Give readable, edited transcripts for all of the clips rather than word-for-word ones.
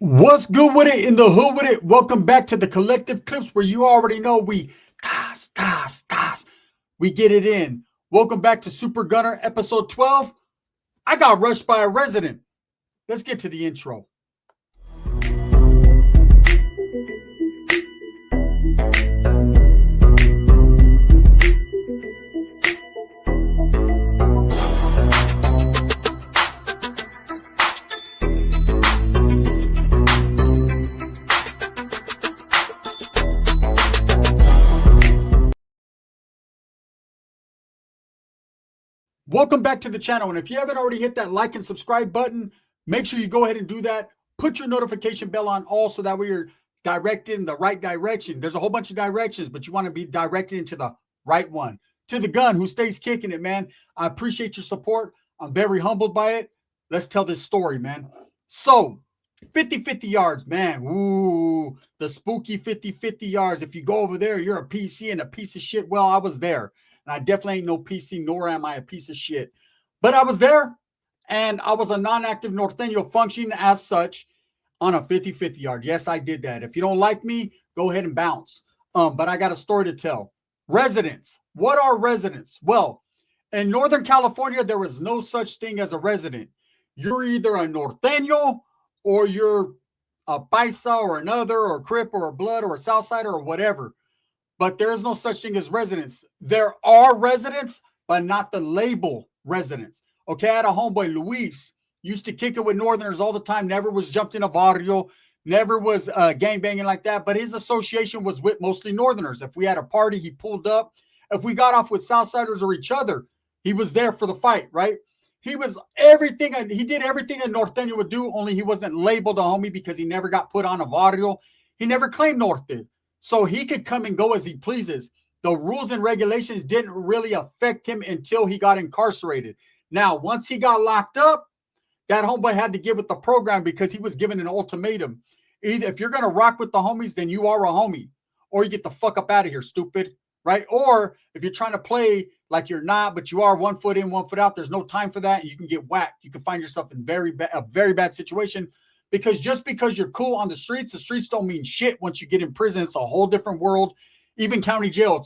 What's good with it in the hood with it? Welcome back to the Collective Clips where you already know we we get it in. Welcome back to Super Gunner episode 12. I got rushed by a resident. Let's get to the intro. Welcome back to the channel. And if you haven't already hit that like and subscribe button, make sure you go ahead and do that. Put your notification bell on all so that way you're directed in the right direction. There's a whole bunch of directions, but you want to be directed into the right one. To the gun who stays kicking it, man. I appreciate your support. I'm very humbled by it. Let's tell this story, man. So 50-50 yards, man. Ooh, the spooky 50-50 yards. If you go over there, you're a PC and a piece of shit. Well, I was there. And I definitely ain't no PC, nor am I a piece of shit. But I was there, and I was a non-active Norteño functioning as such on a 50-50 yard. Yes, I did that. If you don't like me, go ahead and bounce. But I got a story to tell. Residents. What are residents? Well, in Northern California, there is no such thing as a resident. You're either a Norteño or you're a Paisa or another or a Crip or a Blood or a Southsider or whatever. But there is no such thing as residents. There are residents, but not the label residents. Okay, I had a homeboy, Luis, used to kick it with Northerners all the time, never was jumped in a barrio, never was gang banging like that, but his association was with mostly Northerners. If we had a party, he pulled up. If we got off with Southsiders or each other, he was there for the fight, right? He was everything, and he did everything a Norteño would do, only he wasn't labeled a homie because he never got put on a barrio. He never claimed Norte. So he could come and go as he pleases. The rules and regulations didn't really affect him until he got incarcerated. Now, once he got locked up, that homeboy had to get with the program because he was given an ultimatum. Either if you're going to rock with the homies, then you are a homie. Or you get the fuck up out of here, stupid. Right? Or if you're trying to play like you're not, but you are 1 foot in, 1 foot out, there's no time for that. And you can get whacked. You can find yourself in a very bad situation. Because just because you're cool on the streets don't mean shit once you get in prison. It's a whole different world. Even county jail,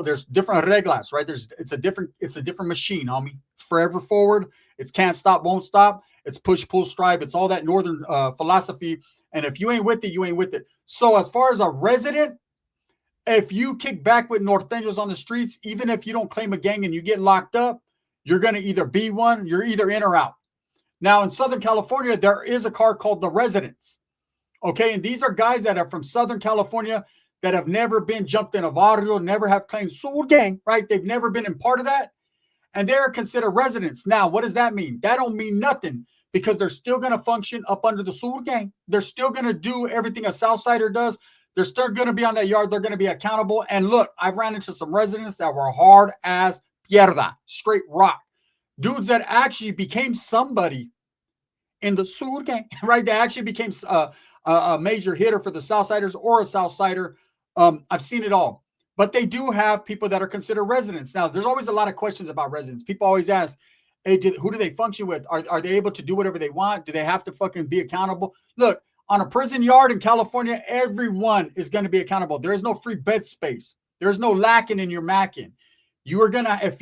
there's different reglas, right? It's a different machine, homie. It's forever forward. It's can't stop, won't stop. It's push, pull, strive. It's all that Northern philosophy. And if you ain't with it, you ain't with it. So as far as a resident, if you kick back with Norteños on the streets, even if you don't claim a gang and you get locked up, you're going to either be one, you're either in or out. Now, in Southern California, there is a car called the Residents. Okay, and these are guys that are from Southern California that have never been jumped in a barrio, never have claimed Sur Gang, right? They've never been in part of that, and they're considered residents. Now, what does that mean? That don't mean nothing because they're still going to function up under the Sur Gang. They're still going to do everything a Southsider does. They're still going to be on that yard. They're going to be accountable. And look, I've ran into some residents that were hard as pierda, straight rock. Dudes that actually became somebody in the Sur Gang, right? They actually became a major hitter for the Southsiders or a Southsider. I've seen it all. But they do have people that are considered residents. Now, there's always a lot of questions about residents. People always ask, hey, who do they function with? Are they able to do whatever they want? Do they have to fucking be accountable? Look, on a prison yard in California, everyone is going to be accountable. There is no free bed space. There's no lacking in your macking. You are going to, if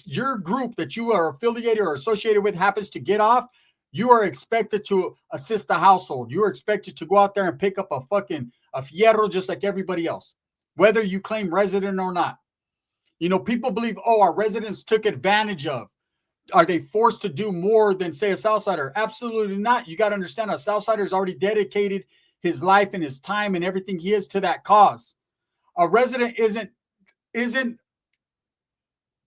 your group that you are affiliated or associated with happens to get off, you are expected to assist the household. You are expected to go out there and pick up a fierro just like everybody else, whether you claim resident or not. You know, people believe, oh, our residents took advantage of. Are they forced to do more than, say, a Southsider? Absolutely not. You got to understand, a Southsider has already dedicated his life and his time and everything he is to that cause. A resident isn't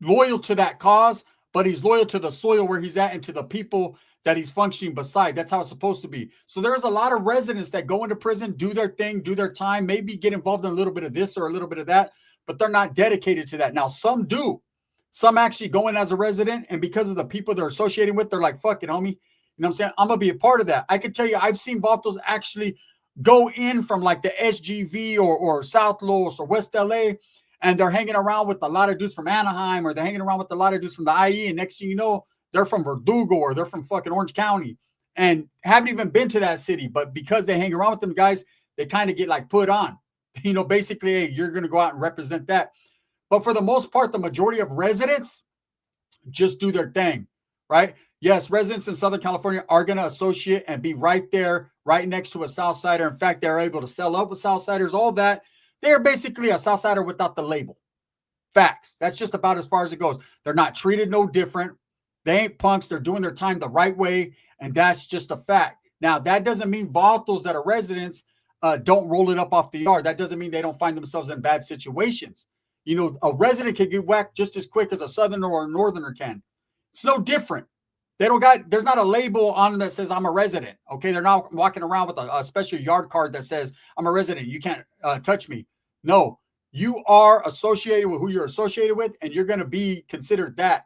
loyal to that cause, but he's loyal to the soil where he's at and to the people that he's functioning beside. That's how it's supposed to be. So there's a lot of residents that go into prison, do their thing, do their time, maybe get involved in a little bit of this or a little bit of that, but they're not dedicated to that. Now, some do. Some actually go in as a resident, and because of the people they're associating with, they're like, fuck it, homie. You know what I'm saying? I'm going to be a part of that. I can tell you, I've seen Vatos actually go in from like the SGV or South Los or West LA, and they're hanging around with a lot of dudes from Anaheim, or they're hanging around with a lot of dudes from the IE, and next thing you know, they're from Verdugo or they're from fucking Orange County. and haven't even been to that city, but because they hang around with them guys, they kind of get like put on. Basically, hey, you're going to go out and represent that. But for the most part, the majority of residents just do their thing, right? Yes, residents in Southern California are going to associate and be right there, right next to a Southsider. In fact, they're able to sell up with Southsiders, all that. They're basically a Southsider without the label. Facts. That's just about as far as it goes. They're not treated no different. They ain't punks. They're doing their time the right way, and that's just a fact. Now, that doesn't mean Vatos that are residents don't roll it up off the yard. That doesn't mean they don't find themselves in bad situations. A resident can get whacked just as quick as a Southerner or a Northerner can. It's no different. There's not a label on them that says I'm a resident. Okay. They're not walking around with a special yard card that says I'm a resident. You can't touch me. No, you are associated with who you're associated with, and you're going to be considered that.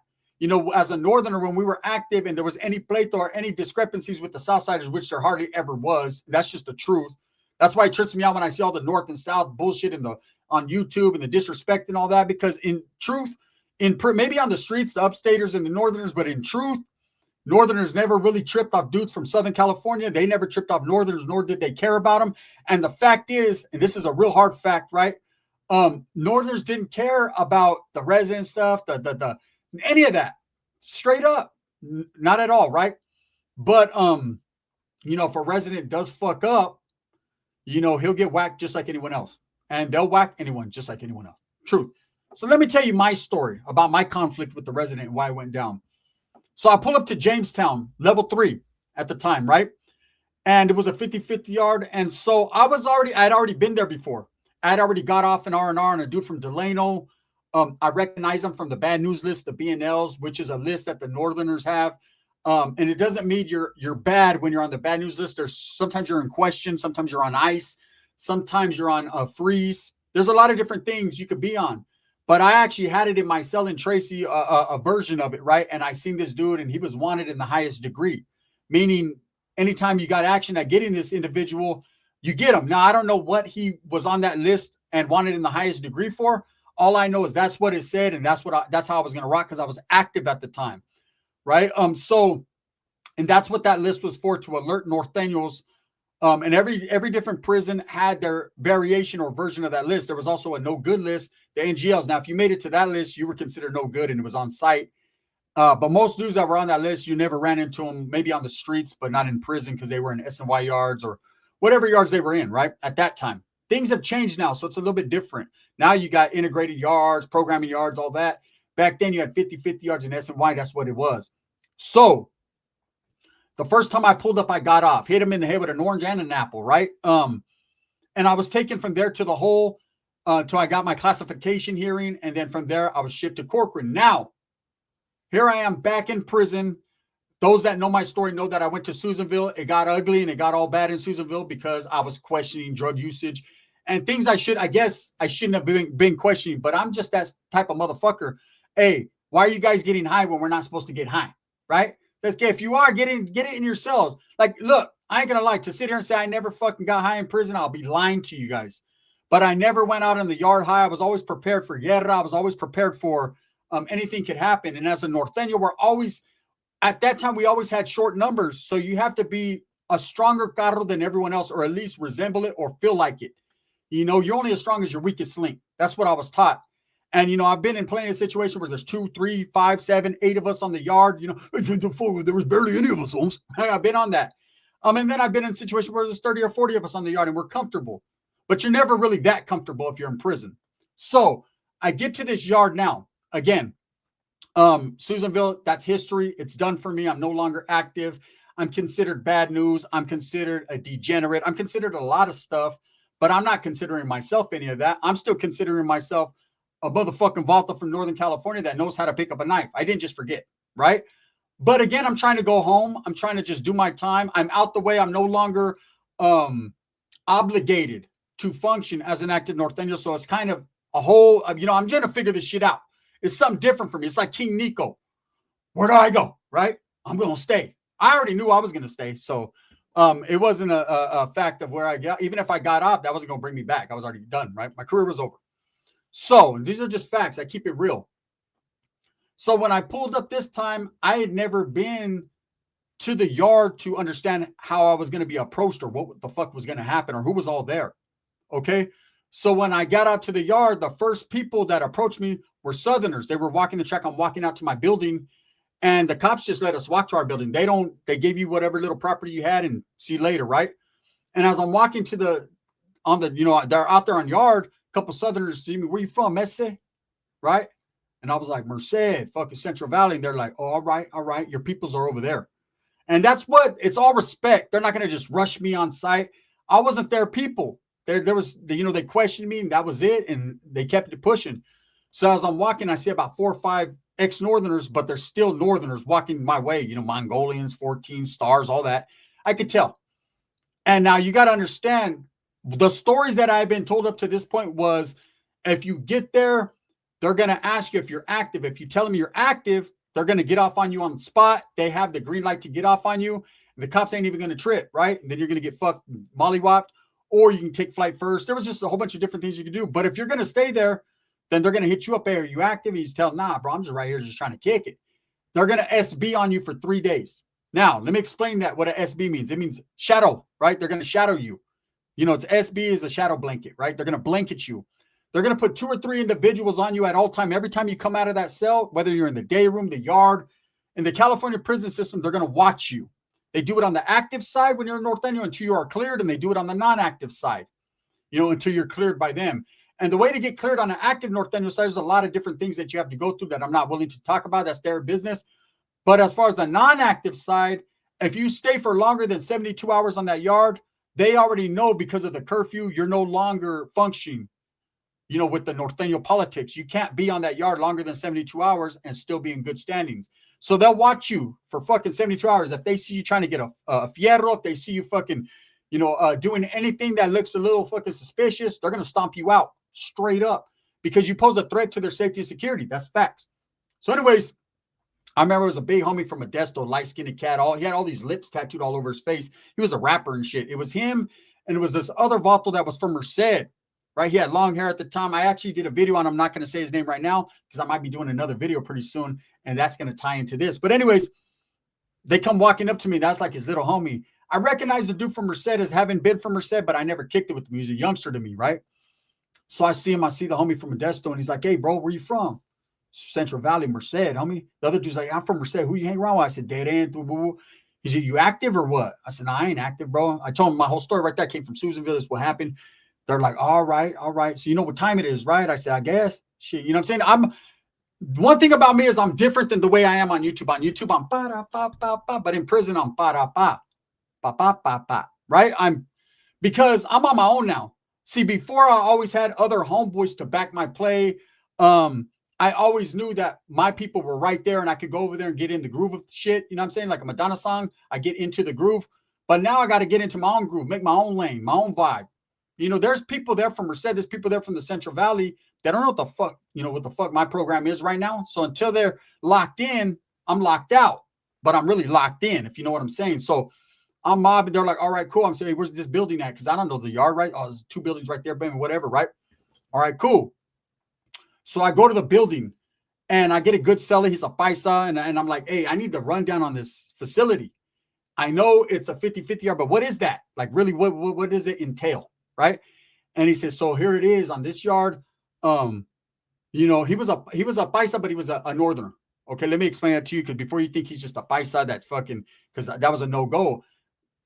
As a Northerner, when we were active and there was any pleito or any discrepancies with the Southsiders, which there hardly ever was, that's just the truth. That's why it trips me out when I see all the North and South bullshit on YouTube and the disrespect and all that, because in truth, maybe on the streets, the upstaters and the Northerners, but in truth, Northerners never really tripped off dudes from Southern California. They never tripped off Northerners, nor did they care about them. And the fact is, and this is a real hard fact, right? Northerners didn't care about the resident stuff, the any of that. Straight up. Not at all, right? But if a resident does fuck up, he'll get whacked just like anyone else. And they'll whack anyone just like anyone else. Truth. So let me tell you my story about my conflict with the resident and why it went down. So I pull up to Jamestown, level 3 at the time, right? And it was a 50-50 yard. And so I'd already been there before. I'd already got off an R&R on a dude from Delano. I recognize them from the bad news list, the BNLs, which is a list that the Northerners have. And it doesn't mean you're bad when you're on the bad news list. Sometimes you're in question. Sometimes you're on ice. Sometimes you're on a freeze. There's a lot of different things you could be on. But I actually had it in my cell in Tracy, a version of it, right? And I seen this dude, and he was wanted in the highest degree, meaning anytime you got action at getting this individual, you get him. Now, I don't know what he was on that list and wanted in the highest degree for. All I know is that's what it said, and that's how I was going to rock, because I was active at the time, right? And that's what that list was for, to alert Norteños. And every different prison had their variation or version of that list. There was also a no good list, the NGLs. Now, if you made it to that list, you were considered no good, and it was on site. But most dudes that were on that list, you never ran into them, maybe on the streets, but not in prison, because they were in SNY yards or whatever yards they were in, right? At that time. Things have changed now, so it's a little bit different. Now you got integrated yards, programming yards, all that. Back then you had 50-50 yards in SNY. That's what it was. So the first time I pulled up, I got off, hit him in the head with an orange and an apple, right? And I was taken from there to the hole till I got my classification hearing. And then from there, I was shipped to Corcoran. Now, here I am back in prison. Those that know my story know that I went to Susanville. It got ugly and it got all bad in Susanville because I was questioning drug usage and things I shouldn't have been questioning, but I'm just that type of motherfucker. Hey, why are you guys getting high when we're not supposed to get high, right? That's okay. If you are, get it in yourselves. Like, look, I ain't gonna lie, to sit here and say I never fucking got high in prison, I'll be lying to you guys. But I never went out in the yard high. I was always prepared for guerra. I was always prepared for anything could happen. And as a Norteño, at that time, we always had short numbers. So you have to be a stronger carro than everyone else, or at least resemble it or feel like it. You're only as strong as your weakest link. That's what I was taught. And, I've been in plenty of situations where there's 2, 3, 5, 7, 8 of us on the yard. There was barely any of us, Holmes. I've been on that. And then I've been in situations where there's 30 or 40 of us on the yard and we're comfortable. But you're never really that comfortable if you're in prison. So I get to this yard now. Again, Susanville, that's history. It's done for me. I'm no longer active. I'm considered bad news. I'm considered a degenerate. I'm considered a lot of stuff, but I'm not considering myself any of that. I'm still considering myself a motherfucking Vato from Northern California that knows how to pick up a knife. I didn't just forget, right? But again, I'm trying to go home. I'm trying to just do my time. I'm out the way. I'm no longer obligated to function as an active Norteño. So it's kind of a whole, I'm going to figure this shit out. It's something different for me. It's like King Nico. Where do I go? Right? I'm going to stay. I already knew I was going to stay. So it wasn't a fact of where I got. Even if I got off, that wasn't going to bring me back. I was already done, right? My career was over. So these are just facts. I keep it real. So when I pulled up this time, I had never been to the yard to understand how I was going to be approached or what the fuck was going to happen or who was all there. Okay. So when I got out to the yard, the first people that approached me were Southerners. They were walking the track. I'm walking out to my building, and the cops just let us walk to our building. They gave you whatever little property you had and see you later, right? And as I'm walking to they're out there on yard, a couple Southerners see me. Where you from, Messe? Right? And I was like, Merced, fucking Central Valley. And they're like, oh, all right. Your peoples are over there. And that's what, it's all respect. They're not going to just rush me on site. I wasn't their people. There was, they questioned me and that was it. And they kept it pushing. So as I'm walking, I see about 4 or 5 ex-Northerners, but they're still Northerners walking my way, Mongolians, 14 stars, all that. I could tell. And now you got to understand, the stories that I've been told up to this point was, if you get there, they're going to ask you if you're active. If you tell them you're active, they're going to get off on you on the spot. They have the green light to get off on you. The cops ain't even going to trip, right? And then you're going to get fucked, mollywopped, or you can take flight first. There was just a whole bunch of different things you could do. But if you're going to stay there, then they're going to hit you up. Hey, are you active? He's telling, nah, bro, I'm just right here just trying to kick it. They're going to SB on you for 3 days. Now, let me explain that, what an SB means. It means shadow, right? They're going to shadow you. It's SB is a shadow blanket, right? They're going to blanket you. They're going to put 2 or 3 individuals on you at all time. Every time you come out of that cell, whether you're in the day room, the yard, in the California prison system, they're going to watch you. They do it on the active side when you're in Norteño until you are cleared, and they do it on the non-active side, until you're cleared by them. And the way to get cleared on the active Norteño side, there's a lot of different things that you have to go through that I'm not willing to talk about. That's their business. But as far as the non-active side, if you stay for longer than 72 hours on that yard, they already know because of the curfew, you're no longer functioning, with the Norteño politics. You can't be on that yard longer than 72 hours and still be in good standings. So they'll watch you for fucking 72 hours. If they see you trying to get a fierro, if they see you fucking, doing anything that looks a little fucking suspicious, they're going to stomp you out straight up because you pose a threat to their safety and security. That's facts. So anyways, I remember it was a big homie from Modesto, light-skinned cat. He had all these lips tattooed all over his face. He was a rapper and shit. It was him, and it was this other vato that was from Merced, right? He had long hair at the time. I actually did a video on him. I'm not going to say his name right now because I might be doing another video pretty soon, and that's going to tie into this. But anyways, they come walking up to me. That's like his little homie. I recognize the dude from Merced as having been from Merced, but I never kicked it with him. He was a youngster to me, right? So I see him. I see the homie from Modesto, and he's like, hey, bro, where you from? Central Valley, Merced, homie. The other dude's like, I'm from Merced. Who you hang around with? I said, dead end. He said, you active or what? I said, no, I ain't active, bro. I told him my whole story right there. Came from Susanville. This is what happened. They're like, all right. So you know what time it is, right? I said, I guess. Shit, you know what I'm saying? One thing about me is I'm different than the way I am on YouTube. On YouTube, I'm pa-da-pa-pa-pa, but in prison, I'm pa-da-pa, pa-pa-pa-pa, right? Because I'm on my own now. See, before I always had other homeboys to back my play. I always knew that my people were right there and I could go over there and get in the groove of the shit. You know what I'm saying? Like a Madonna song, I get into the groove. But now I got to get into my own groove, make my own lane, my own vibe. There's people there from Merced, there's people there from the Central Valley that don't know what the fuck, what the fuck my program is right now. So until they're locked in, I'm locked out. But I'm really locked in, if you know what I'm saying. So I'm mobbing. They're like, all right, cool. I'm saying, hey, where's this building at? Because I don't know the yard, right? Oh, there's 2 buildings right there, baby, whatever, right? All right, cool. So I go to the building and I get a good seller. He's a paisa. And I'm like, hey, I need the rundown on this facility. I know it's a 50-50 yard, but what is that? Like, really, what does it entail? Right. And he says, so here it is on this yard. He was a paisa, but he was a northerner. Okay, let me explain that to you, because before you think he's just a paisa because that was a no-go.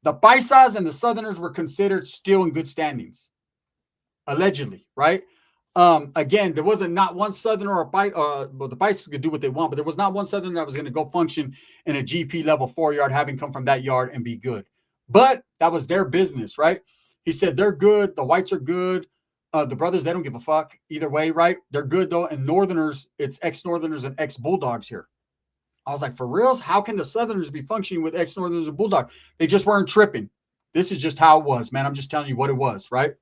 The paisas and the southerners were considered still in good standings, allegedly, right? Again, there wasn't not one Southerner or the Paisas could do what they want, but there was not one Southerner that was going to go function in a GP level 4 yard, having come from that yard and be good. But that was their business, right? He said they're good. The whites are good. The brothers, they don't give a fuck either way, right? They're good though. And Northerners, it's ex-Northerners and ex-Bulldogs here. I was like, for reals? How can the Southerners be functioning with ex-Northerners and Bulldogs? They just weren't tripping. This is just how it was, man. I'm just telling you what it was, right?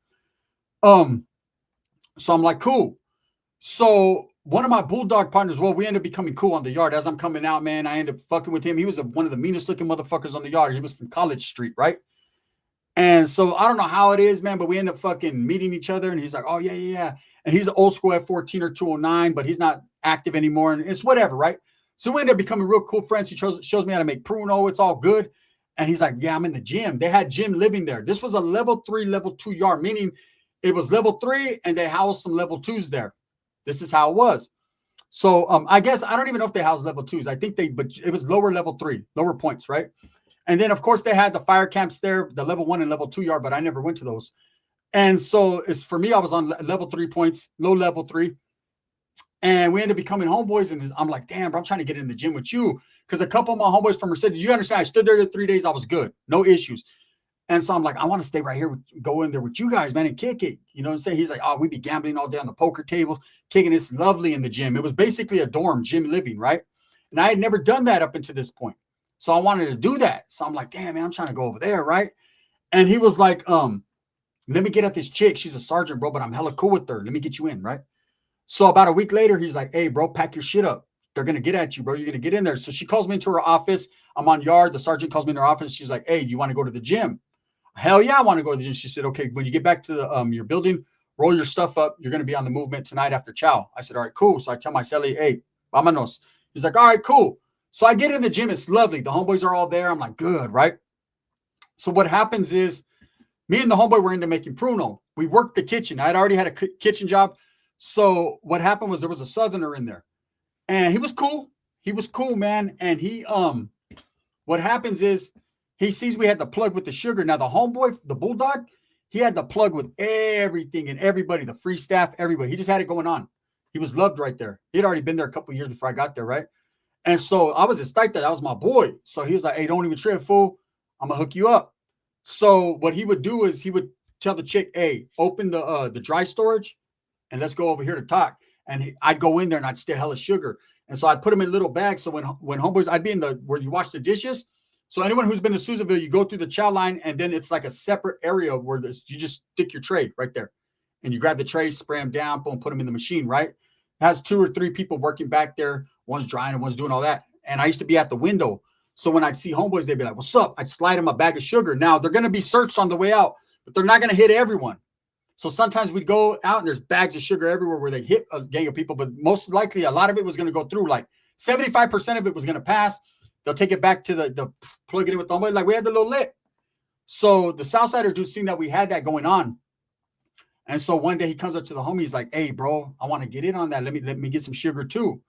So I'm like, cool. So one of my Bulldog partners, we ended up becoming cool on the yard. As I'm coming out, man, I ended up fucking with him. He was one of the meanest looking motherfuckers on the yard. He was from College Street, right? And so I don't know how it is, man, but we end up fucking meeting each other. And he's like, oh, yeah. And he's an old school F-14 or 209, but he's not active anymore. And it's whatever, right? So we ended up becoming real cool friends. He shows me how to make pruno. It's all good. And he's like, yeah, I'm in the gym. They had gym living there. This was a level 3, level 2 yard, meaning it was level 3 and they housed some level 2s there. This is how it was. So I guess I don't even know if they housed level 2s. I think but it was lower level 3, lower points, right? And then of course they had the fire camps there, the level 1 and level 2 yard, but I never went to those. And so it's for me, I was on level 3 points, low level 3. And we ended up becoming homeboys. And I'm like, damn, bro, I'm trying to get in the gym with you. Because a couple of my homeboys from Mercedes, you understand, I stood there 3 days. I was good. No issues. And so I'm like, I want to stay right here, go in there with you guys, man, and kick it. You know what I'm saying? He's like, oh, we be gambling all day on the poker table, kicking. It's lovely in the gym. It was basically a dorm, gym living, right? And I had never done that up until this point. So I wanted to do that. So I'm like, damn, man, I'm trying to go over there, right? And he was like, let me get at this chick. She's a sergeant, bro, but I'm hella cool with her. Let me get you in, right? So about a week later, he's like, hey, bro, pack your shit up. They're going to get at you, bro. You're going to get in there. So she calls me into her office. I'm on yard. The sergeant calls me in her office. She's like, hey, you want to go to the gym? Hell yeah, I want to go to the gym. She said, okay, when you get back to the, your building, roll your stuff up. You're going to be on the movement tonight after chow. I said, all right, cool. So I tell my celly, hey, vámonos. He's like, all right, cool. So I get in the gym. It's lovely. The homeboys are all there. I'm like, good, right? So what happens is me and the homeboy were into making pruno. We worked the kitchen. I had already had a kitchen job. So what happened was there was a southerner in there and he was cool. He was cool, man. And he, what happens is he sees we had the plug with the sugar. Now the homeboy, the bulldog, he had the plug with everything and everybody, the free staff, everybody. He just had it going on. He was loved right there. He had already been there a couple of years before I got there, right? And so I was excited that was my boy. So he was like, hey, don't even trip, fool. I'm gonna hook you up. So what he would do is he would tell the chick, hey, open the dry storage and let's go over here to talk. And I'd go in there and I'd steal hella sugar. And so I'd put them in little bags. So when homeboys, I'd be in where you wash the dishes. So anyone who's been to Susanville, you go through the chow line and then it's like a separate area where you just stick your tray right there. And you grab the trays, spray them down, boom, put them in the machine, right? It has 2 or 3 people working back there. One's drying and one's doing all that. And I used to be at the window. So when I'd see homeboys, they'd be like, what's up? I'd slide them a bag of sugar. Now they're going to be searched on the way out, but they're not going to hit everyone. So sometimes we'd go out and there's bags of sugar everywhere where they hit a gang of people, but most likely a lot of it was going to go through. Like 75% of it was going to pass. They'll take it back to the plug it in with the homeboy. Like we had the little lit. So the Southsider dude seen that we had that going on. And so one day he comes up to the homie. He's like, hey, bro, I want to get in on that. Let me get some sugar too.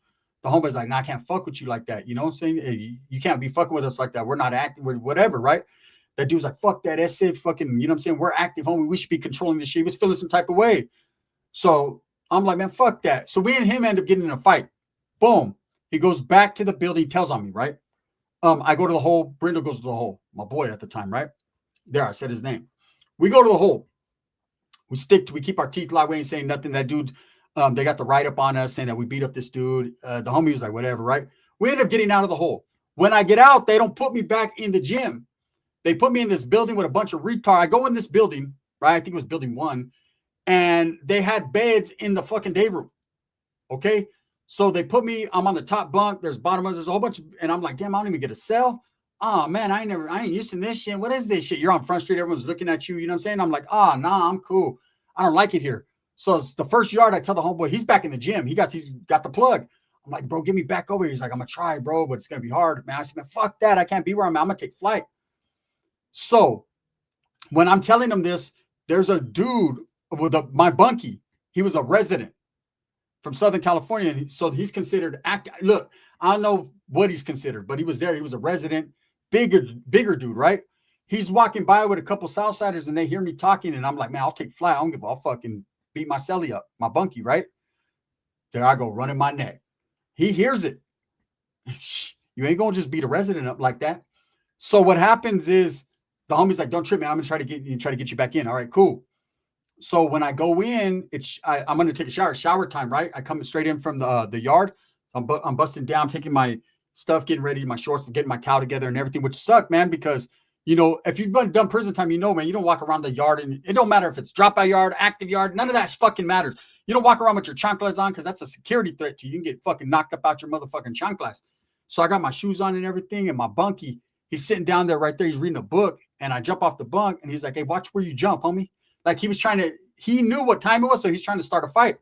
The homeboy's like, nah, I can't fuck with you like that. You know what I'm saying? Hey, you can't be fucking with us like that. We're not acting with whatever, right? That dude's like, fuck that. That's it. Fucking, you know what I'm saying? We're active, homie. We should be controlling this shit. He was feeling some type of way. So I'm like, man, fuck that. So we and him end up getting in a fight. Boom. He goes back to the building, tells on me, right? I go to the hole. Brindle goes to the hole. My boy at the time, right? There, I said his name. We go to the hole. We keep our teeth locked. We ain't saying nothing. That dude, they got the write-up on us saying that we beat up this dude. The homie was like, whatever, right? We end up getting out of the hole. When I get out, they don't put me back in the gym. They put me in this building with a bunch of retards. I go in this building, right? I think it was building 1. And they had beds in the fucking day room. Okay? So they put me, I'm on the top bunk. There's bottom ones. There's a whole bunch of, and I'm like, damn, I don't even get a cell. Oh, man, I ain't used to this shit. What is this shit? You're on Front Street. Everyone's looking at you. You know what I'm saying? I'm like, nah, I'm cool. I don't like it here. So it's the first yard. I tell the homeboy, he's back in the gym. He's got the plug. I'm like, bro, get me back over here. He's like, I'm going to try, bro, but it's going to be hard. Man, I said, man, fuck that. I can't be where I'm at. I'm going to take flight. So when I'm telling him this, there's a dude with my bunkie. He was a resident from Southern California. And so he's considered, look, I don't know what he's considered, but he was there. He was a resident, bigger dude, right? He's walking by with a couple Southsiders and they hear me talking. And I'm like, man, I'll take flight. I'll fucking beat my celly up, my bunkie, right? There I go, running my neck. He hears it. You ain't going to just beat a resident up like that. So what happens is the homie's like, don't trip, man. I'm going to try to get you back in. All right, cool. So when I go in, I'm going to take a shower time, right? I come straight in from the yard. So I'm busting down, taking my stuff, getting ready, my shorts, getting my towel together and everything, which sucked, man, because, you know, if you've done prison time, you know, man, you don't walk around the yard and it don't matter if it's dropout yard, active yard, none of that fucking matters. You don't walk around with your chanclas on because that's a security threat to you. You can get fucking knocked up out your motherfucking chanclas. So I got my shoes on and everything, and my bunkie, he's sitting down there right there. He's reading a book, and I jump off the bunk, and he's like, hey, watch where you jump, homie. Like he knew what time it was, so he's trying to start a fight.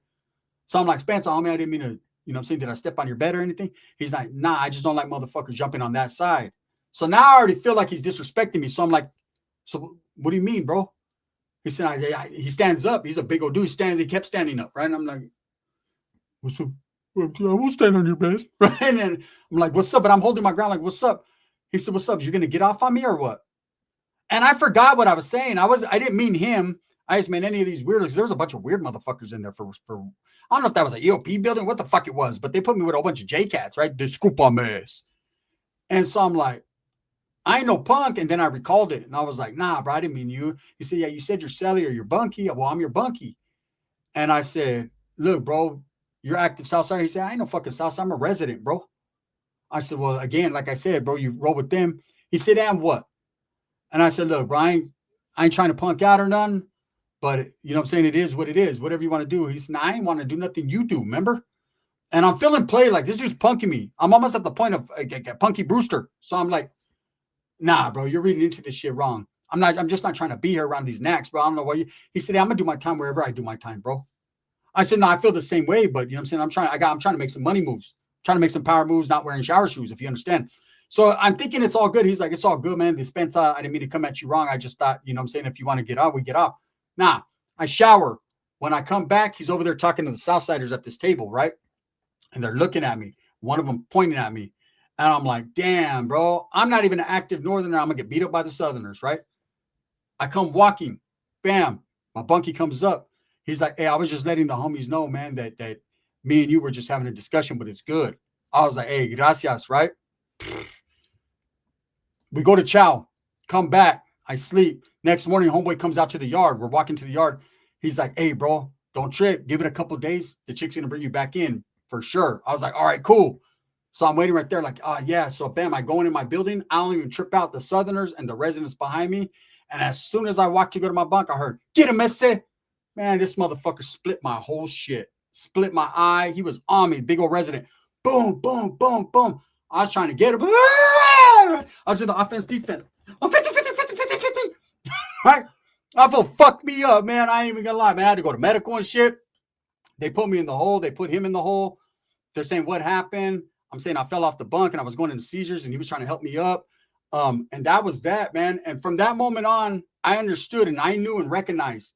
So I'm like, Spencer, homie, I didn't mean to you know what I'm saying? Did I step on your bed or anything? He's like, nah, I just don't like motherfuckers jumping on that side. So now I already feel like he's disrespecting me. So I'm like, so what do you mean, bro? He said, he stands up. He's a big old dude. He kept standing up, right? And I'm like, what's up? I won't stand on your bed, right? And I'm like, what's up? But I'm holding my ground, like, what's up? He said, what's up? You're gonna get off on me or what? And I forgot what I was saying. I didn't mean him. I just meant any of these weirdos. There was a bunch of weird motherfuckers in there for I don't know if that was an EOP building, what the fuck it was, but they put me with a whole bunch of J-Cats, right? Desculpa-mes. And so I'm like, I ain't no punk. And then I recalled it. And I was like, nah, bro, I didn't mean you. He said, yeah, you said you're Sally or you're Bunky. Well, I'm your Bunky. And I said, look, bro, you're active Southside. He said, I ain't no fucking Southside. I'm a resident, bro. I said, well, again, like I said, bro, you roll with them. He said, and what? And I said, look, Brian, I ain't trying to punk out or nothing, but you know what I'm saying? It is what it is. Whatever you want to do. He said, nah, I ain't want to do nothing you do, remember? And I'm feeling play like this dude's punking me. I'm almost at the point of Punky Brewster. So I'm like, nah, bro, you're reading into this shit wrong. I'm just not trying to be here around these knacks, bro. I don't know why you. He said, hey, I'm gonna do my time wherever I do my time, bro. I said, no, I feel the same way, but you know what I'm saying? I'm trying to make some money moves, trying to make some power moves, not wearing shower shoes, if you understand. So I'm thinking it's all good. He's like, it's all good, man. Dispensa, I didn't mean to come at you wrong. I just thought, you know what I'm saying? If you want to get up, we get up. Nah, I shower. When I come back, he's over there talking to the Southsiders at this table, right? And they're looking at me. One of them pointing at me. And I'm like, damn, bro, I'm not even an active Northerner. I'm going to get beat up by the Southerners, right? I come walking. Bam. My bunkie comes up. He's like, hey, I was just letting the homies know, man, that me and you were just having a discussion, but it's good. I was like, hey, gracias, right? We go to chow, come back. I sleep. Next morning, homeboy comes out to the yard. We're walking to the yard. He's like, hey, bro, don't trip. Give it a couple days. The chick's going to bring you back in for sure. I was like, all right, cool. So I'm waiting right there like, yeah. So bam, I go into my building. I don't even trip out the Southerners and the residents behind me. And as soon as I walked to go to my bunk, I heard, get him, Messi. Man, this motherfucker split my whole shit. Split my eye. He was on me, big old resident. Boom, boom, boom, boom. I was trying to get him. I was doing the offense, defense. I'm 50, 50, 50, 50, 50. Right? I feel fucked me up, man. I ain't even gonna lie, man. I had to go to medical and shit. They put me in the hole. They put him in the hole. They're saying, what happened? I'm saying I fell off the bunk and I was going into seizures and he was trying to help me up. And that was that, man. And from that moment on, I understood and I knew and recognized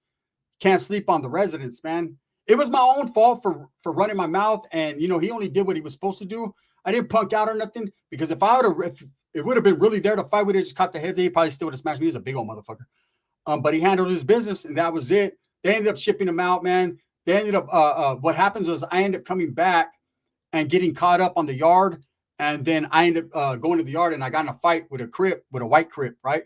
can't sleep on the residents, man. It was my own fault for running my mouth. And, you know, he only did what he was supposed to do. I didn't punk out or nothing because if it would have been really there to fight, we would have just cut the heads. He probably still would have smashed me. He's a big old motherfucker. But he handled his business and that was it. They ended up shipping him out, man. They ended up, what happens was I ended up coming back and getting caught up on the yard. And then I ended up going to the yard and I got in a fight with a Crip, with a white Crip, right?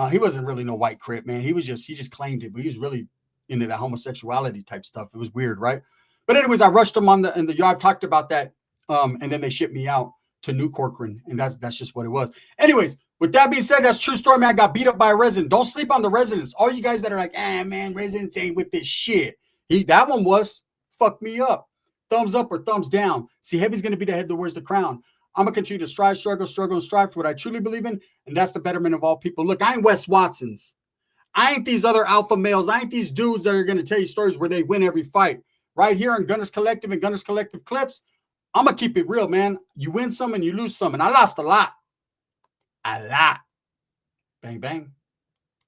He wasn't really no white Crip, man. He just claimed it, but he was really into that homosexuality type stuff. It was weird, right? But anyways, I rushed him in the yard. I've talked about that. And then they shipped me out to New Corcoran. And that's just what it was. Anyways, with that being said, that's true story, man. I got beat up by a resident. Don't sleep on the residents. All you guys that are like, man, residents ain't with this shit. That one was fuck me up. Thumbs up or thumbs down. See, Heavy's going to be the head that wears the crown. I'm going to continue to strive, struggle, and strive for what I truly believe in. And that's the betterment of all people. Look, I ain't Wes Watsons. I ain't these other alpha males. I ain't these dudes that are going to tell you stories where they win every fight. Right here on Gunners Collective and Gunners Collective Clips, I'm going to keep it real, man. You win some and you lose some. And I lost a lot. A lot. Bang, bang.